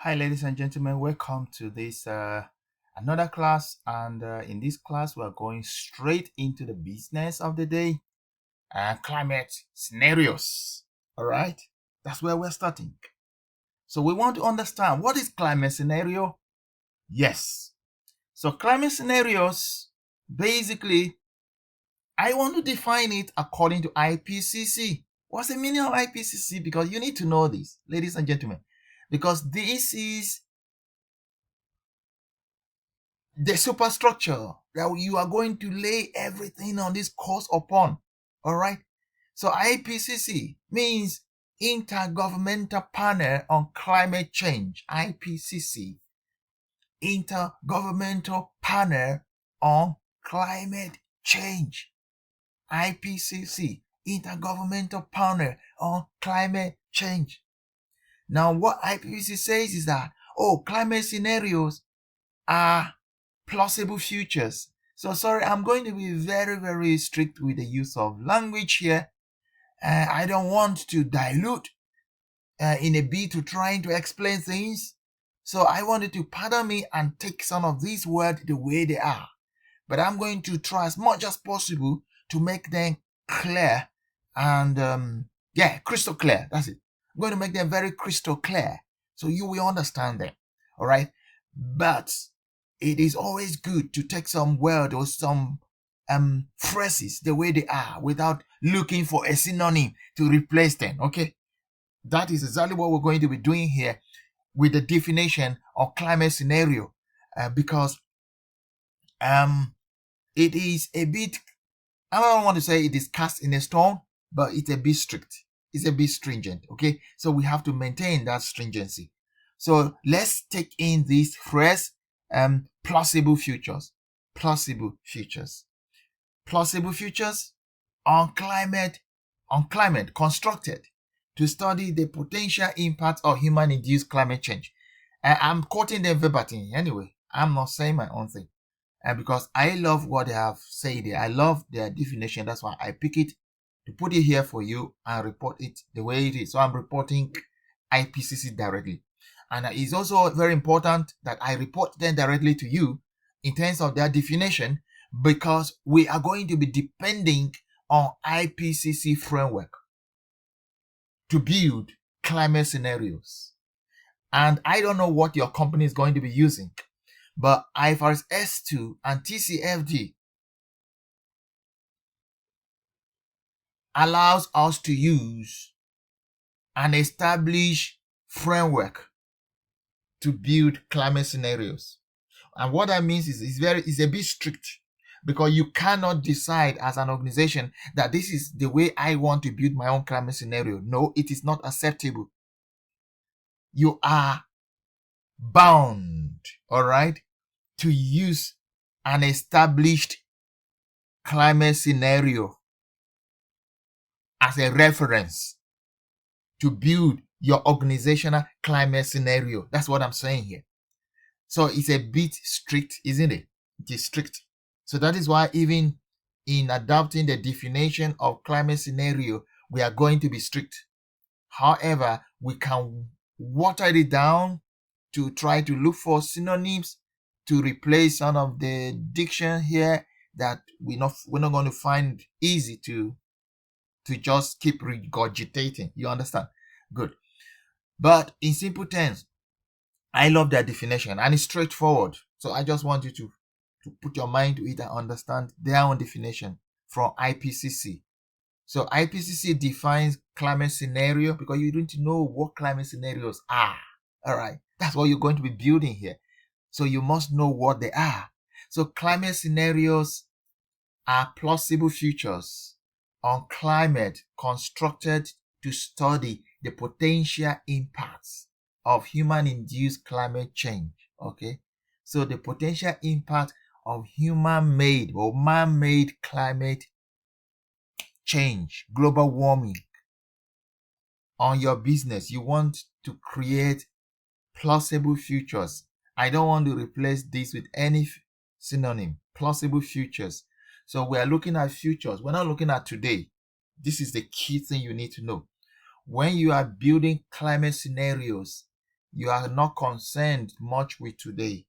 Hi, ladies and gentlemen. Welcome to this another class. And in this class, we are going straight into the business of the day, climate scenarios. All right, that's where we're starting. So we want to understand, what is climate scenario? Yes. So climate scenarios, basically, I want to define it according to IPCC. What's the meaning of IPCC? Because you need to know this, ladies and gentlemen, because this is the superstructure that you are going to lay everything on this course upon. All right. So IPCC means Intergovernmental Panel on Climate Change. IPCC, Intergovernmental Panel on Climate Change. IPCC, Intergovernmental Panel on Climate Change. Now, what IPCC says is that, climate scenarios are plausible futures. So sorry, I'm going to be very, very strict with the use of language here. I don't want to dilute in a bid to trying to explain things. So I wanted to pardon me and take some of these words the way they are. But I'm going to try as much as possible to make them clear and crystal clear. That's it. I'm going to make them very crystal clear so you will understand them. All right. But it is always good to take some word or some phrases the way they are without looking for a synonym to replace them. Okay, that is exactly what we're going to be doing here with the definition of climate scenario, because it is a bit, I don't want to say it is cast in a stone, but it's a bit strict. It's a bit stringent. Okay, so we have to maintain that stringency. So let's take in this phrase, plausible futures. Plausible futures. Plausible futures on climate constructed to study the potential impact of human-induced climate change. I'm quoting them verbatim anyway. I'm not saying my own thing. Because I love what they have said there. I love their definition. That's why I pick it to put it here for you and report it the way it is. So I'm reporting IPCC directly. And it's also very important that I report them directly to you in terms of their definition, because we are going to be depending on IPCC framework to build climate scenarios. And I don't know what your company is going to be using, but IFRS S2 and TCFD allows us to use an established framework to build climate scenarios. And what that means is it's a bit strict, because you cannot decide as an organization that this is the way I want to build my own climate scenario. No, it is not acceptable. You are bound, all right, to use an established climate scenario as a reference to build your organizational climate scenario. That's what I'm saying here. So it's a bit strict, isn't it? It is strict. So that is why even in adopting the definition of climate scenario, we are going to be strict. However, we can water it down to try to look for synonyms to replace some of the diction here that we're not going to find easy to just keep regurgitating. You understand? Good. But in simple terms, I love that definition and it's straightforward. So I just want you to put your mind to it and understand their own definition from IPCC. So IPCC defines climate scenario because you need to know what climate scenarios are. All right. That's what you're going to be building here. So you must know what they are. So climate scenarios are plausible futures on climate constructed to study the potential impacts of human-induced climate change. Okay. So the potential impact of human-made or man-made climate change, global warming on your business. You want to create plausible futures. I don't want to replace this with any synonym. Plausible futures. So we are looking at futures. We're not looking at today. This is the key thing you need to know. When you are building climate scenarios, You are not concerned much with today.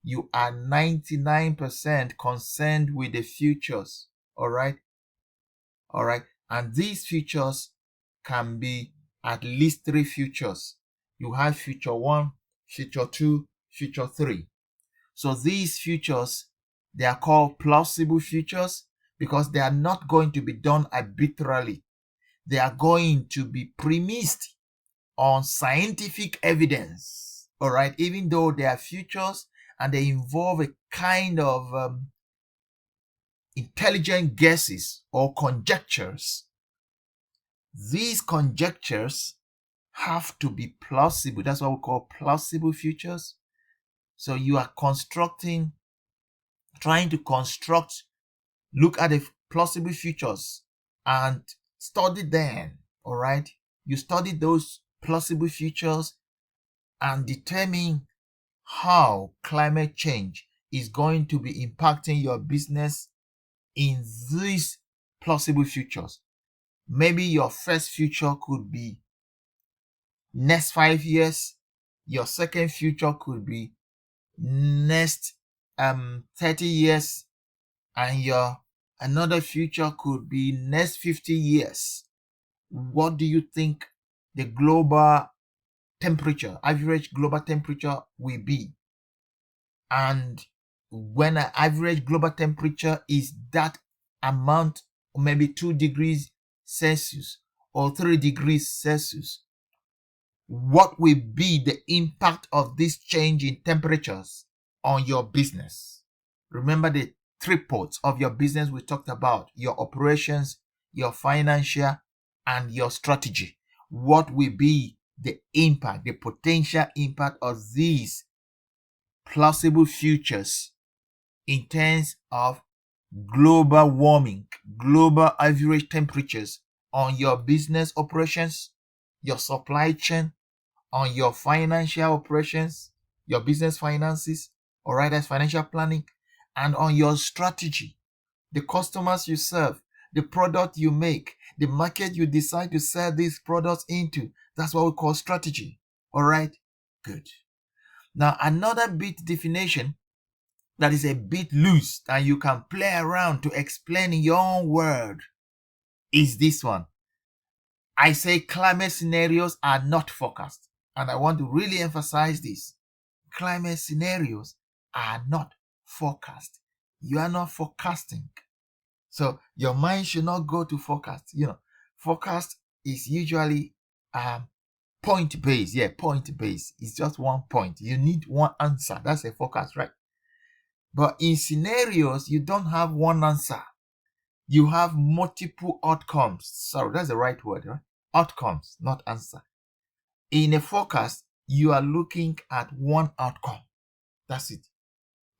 You are 99% concerned with the futures. All right. All right. And these futures can be at least 3 futures. You have future 1, future 2, future 3. So these futures, they are called plausible futures because they are not going to be done arbitrarily. They are going to be premised on scientific evidence. All right. Even though they are futures and they involve a kind of intelligent guesses or conjectures, these conjectures have to be plausible. That's what we call plausible futures. So you are trying to construct, look at the plausible futures and study them. All right. You study those plausible futures and determine how climate change is going to be impacting your business in these plausible futures. Maybe your first future could be next 5 years. Your second future could be next 30 years. And your another future could be next 50 years. What do you think the global temperature, average global temperature will be? And when an average global temperature is that amount, or maybe 2 degrees Celsius or 3 degrees Celsius, what will be the impact of this change in temperatures on your business? Remember the tripods of your business we talked about: your operations, your financial, and your strategy. What will be the impact, the potential impact of these plausible futures in terms of global warming, global average temperatures on your business operations, your supply chain, on your financial operations, your business finances, all right, that's financial planning, and on your strategy, the customers you serve, the product you make, the market you decide to sell these products into. That's what we call strategy. All right, good. Now, another bit definition that is a bit loose and you can play around to explain in your own word is this one. I say climate scenarios are not forecast. And I want to really emphasize this. Climate scenarios are not forecast. You are not forecasting. So your mind should not go to forecast. Forecast is usually point based. Yeah, point based. It's just one point. You need one answer. That's a forecast, right? But in scenarios, you don't have one answer. You have multiple outcomes. Sorry, that's the right word, right? Outcomes, not answer. In a forecast, you are looking at one outcome. That's it.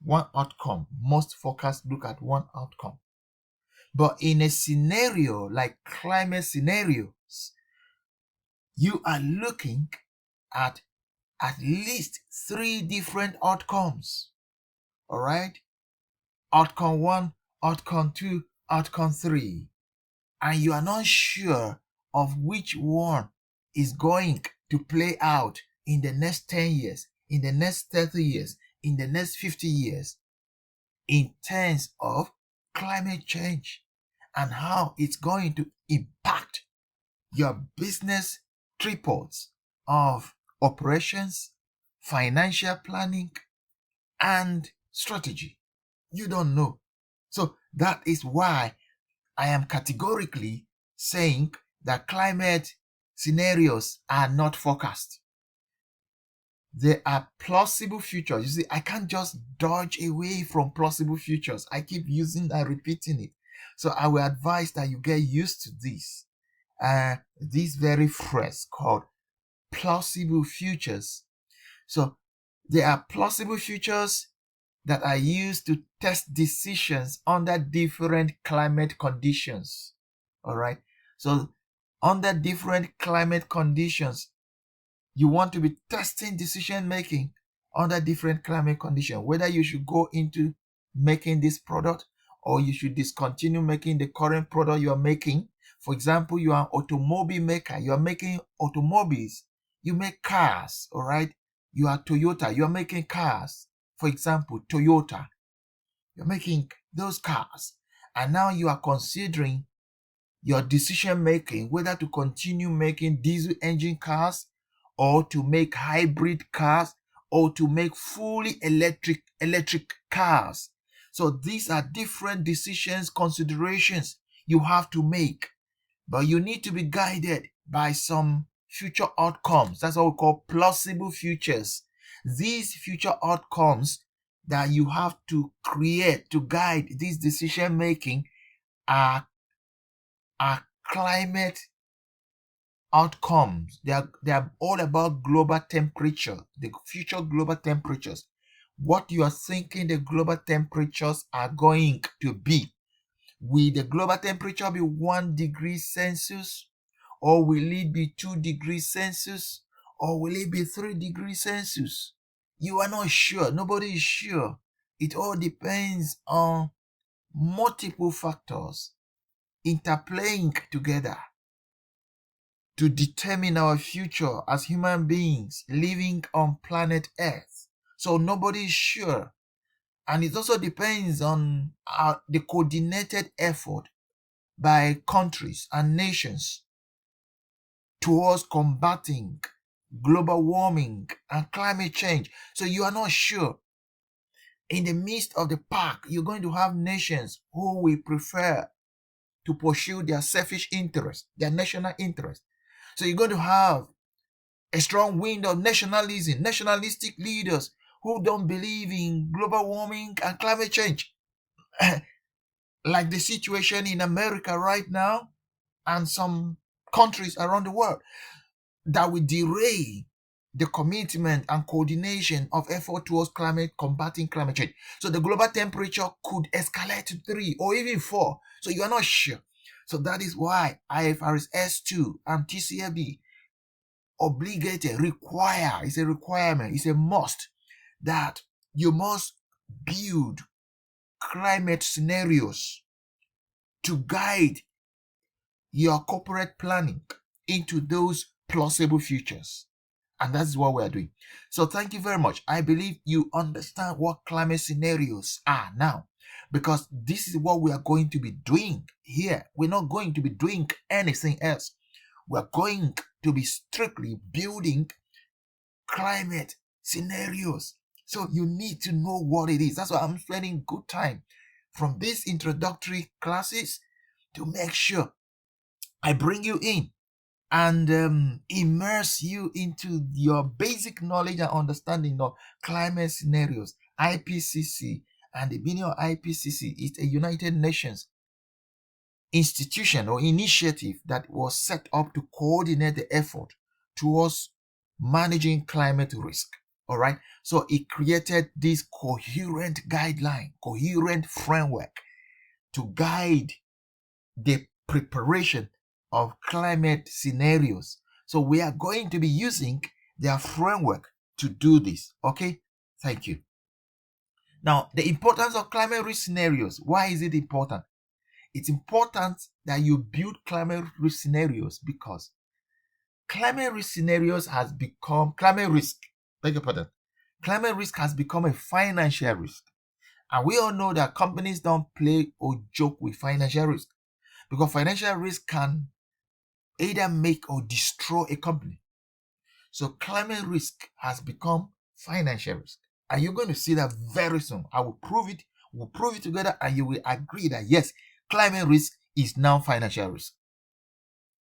One outcome. Most forecasts look at one outcome. But in a scenario like climate scenarios, you are looking at least 3 different outcomes. All right? Outcome 1, outcome 2, outcome 3. And you are not sure of which one is going to play out in the next 10 years, in the next 30 years, in the next 50 years, in terms of climate change and how it's going to impact your business tripods of operations, financial planning, and strategy. You don't know. So that is why I am categorically saying that climate scenarios are not forecast. They are plausible futures. You see, I can't just dodge away from plausible futures. I keep using and repeating it. So I will advise that you get used to this very phrase called plausible futures. So there are plausible futures that are used to test decisions under different climate conditions. All right. So under different climate conditions, you want to be testing decision making under different climate conditions, whether you should go into making this product or you should discontinue making the current product you are making. For example, you are an automobile maker, you are making automobiles. you make cars, all right? You are Toyota, you are making cars. For example, Toyota, you're making those cars. And now you are considering your decision making, whether to continue making diesel engine cars or to make hybrid cars or to make fully electric cars. So these are different decisions, considerations you have to make, but you need to be guided by some future outcomes. That's what we call plausible futures. These future outcomes that you have to create to guide this decision making are climate outcomes. They are all about global temperature, the future global temperatures. What you are thinking the global temperatures are going to be. Will the global temperature be 1 degree Celsius? Or will it be 2 degrees Celsius? Or will it be 3 degrees Celsius? You are not sure. Nobody is sure. It all depends on multiple factors interplaying together to determine our future as human beings living on planet Earth. So nobody is sure. And it also depends on the coordinated effort by countries and nations towards combating global warming and climate change. So you are not sure. In the midst of the pack, you're going to have nations who will prefer to pursue their selfish interest, their national interest. So you're going to have a strong wind of nationalism, nationalistic leaders who don't believe in global warming and climate change. Like the situation in America right now and some countries around the world that will derail the commitment and coordination of effort towards combating climate change. So the global temperature could escalate to 3 or even 4. So you are not sure. So that is why IFRS S2 and TCFD it's a requirement, it's a must that you must build climate scenarios to guide your corporate planning into those plausible futures. And that's what we're doing. So thank you very much. I believe you understand what climate scenarios are now, because this is what we are going to be doing here. We're not going to be doing anything else. We're going to be strictly building climate scenarios. So you need to know what it is. That's why I'm spending good time from these introductory classes to make sure I bring you in and immerse you into your basic knowledge and understanding of climate scenarios. IPCC, and the meaning of IPCC is a United Nations institution or initiative that was set up to coordinate the effort towards managing climate risk. All right. So it created this coherent guideline, coherent framework to guide the preparation of climate scenarios. So we are going to be using their framework to do this. Okay. Thank you. Now, the importance of climate risk scenarios. Why is it important? It's important that you build climate risk scenarios because climate risk has become a financial risk. And we all know that companies don't play or joke with financial risk, because financial risk can either make or destroy a company. So climate risk has become financial risk. And you're going to see that very soon. I will prove it. We'll prove it together and you will agree that yes, climate risk is now financial risk.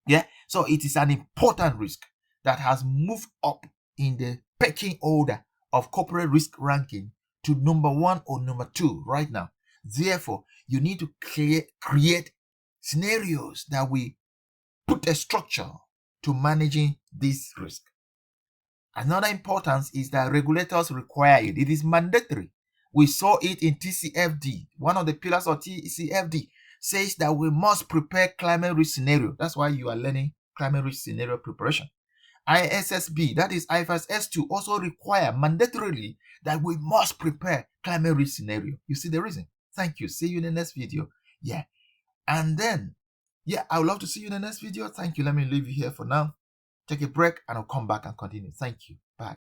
Yeah, so it is an important risk that has moved up in the pecking order of corporate risk ranking to number 1 or number 2 right now. Therefore, you need to create scenarios that will put a structure to managing this risk. Another importance is that regulators require it. It is mandatory. We saw it in TCFD. One of the pillars of TCFD says that we must prepare climate risk scenario. That's why you are learning climate risk scenario preparation. ISSB, that is IFRS S2, also require mandatorily that we must prepare climate risk scenario. You see the reason? Thank you. See you in the next video. Yeah. And then, I would love to see you in the next video. Thank you. Let me leave you here for now. take a break, and I'll come back and continue. Thank you. Bye.